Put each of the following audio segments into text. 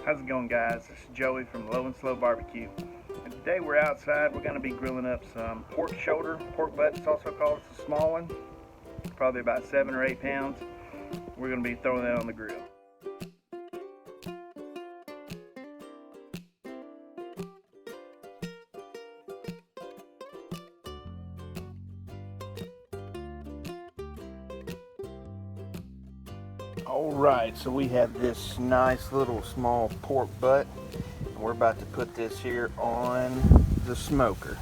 How's it going, guys? This is Joey from Low and Slow Barbecue. And today we're outside. We're going to be grilling up some pork shoulder, pork butt, it's also called. It's a small one, probably about 7 or 8 pounds. We're going to be throwing that on the grill. Alright, so we have this nice little small pork butt, and we're about to put this here on the smoker.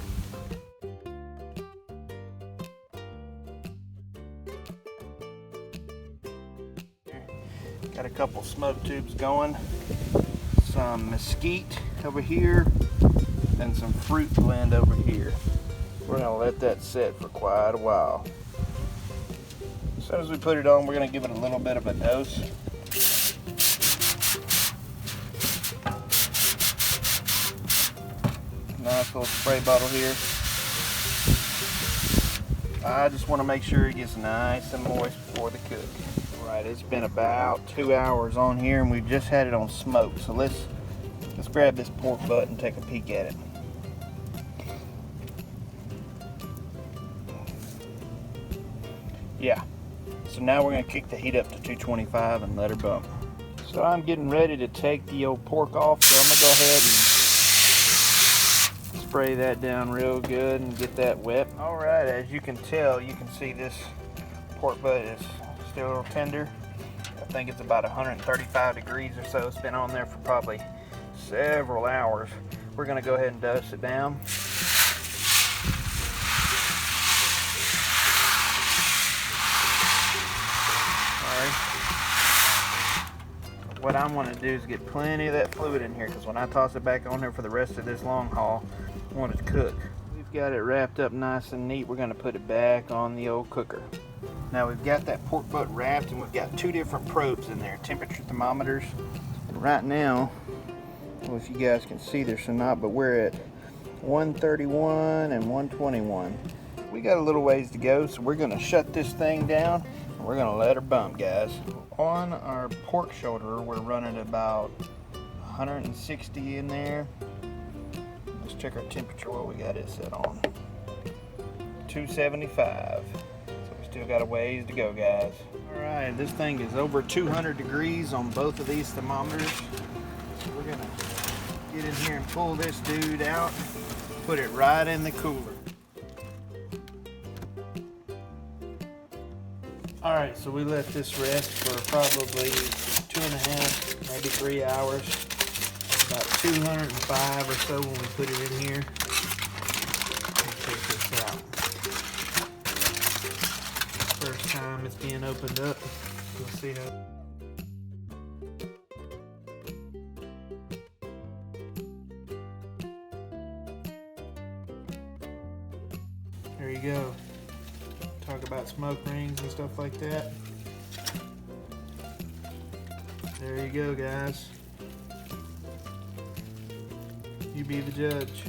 Got a couple smoke tubes going, some mesquite over here, and some fruit blend over here. We're going to let that set for quite a while. As soon as we put it on, we're going to give it a little bit of a dose. Nice little spray bottle here. I just want to make sure it gets nice and moist before the cook. Alright, it's been about 2 hours on here and we've just had it on smoke. So let's grab this pork butt and take a peek at it. Yeah. So now we're going to kick the heat up to 225 and let her bump. So I'm getting ready to take the old pork off, so I'm going to go ahead and spray that down real good and get that wet. Alright, as you can tell, you can see this pork butt is still a little tender. I think it's about 135 degrees or so. It's been on there for probably several hours. We're going to go ahead and dust it down. What I want to do is get plenty of that fluid in here, because when I toss it back on there for the rest of this long haul, I want it to cook. We've got it wrapped up nice and neat. We're going to put it back on the old cooker. Now we've got that pork butt wrapped and we've got 2 different probes in there, temperature thermometers. And right now, I don't know if you guys can see this or not, but we're at 131 and 121. We got a little ways to go, so we're going to shut this thing down. We're gonna let her bump, guys. On our pork shoulder, we're running about 160 in there. Let's check our temperature, what we got it set on. 275. So we still got a ways to go, guys. All right, this thing is over 200 degrees on both of these thermometers. So we're gonna get in here and pull this dude out, put it right in the cooler. Alright, so we let this rest for probably 2.5, maybe 3 hours. About 205 or so when we put it in here. Let's take this out. First time it's being opened up. We'll see how. There you go. Talk about smoke rings and stuff like that. There you go, guys. You be the judge.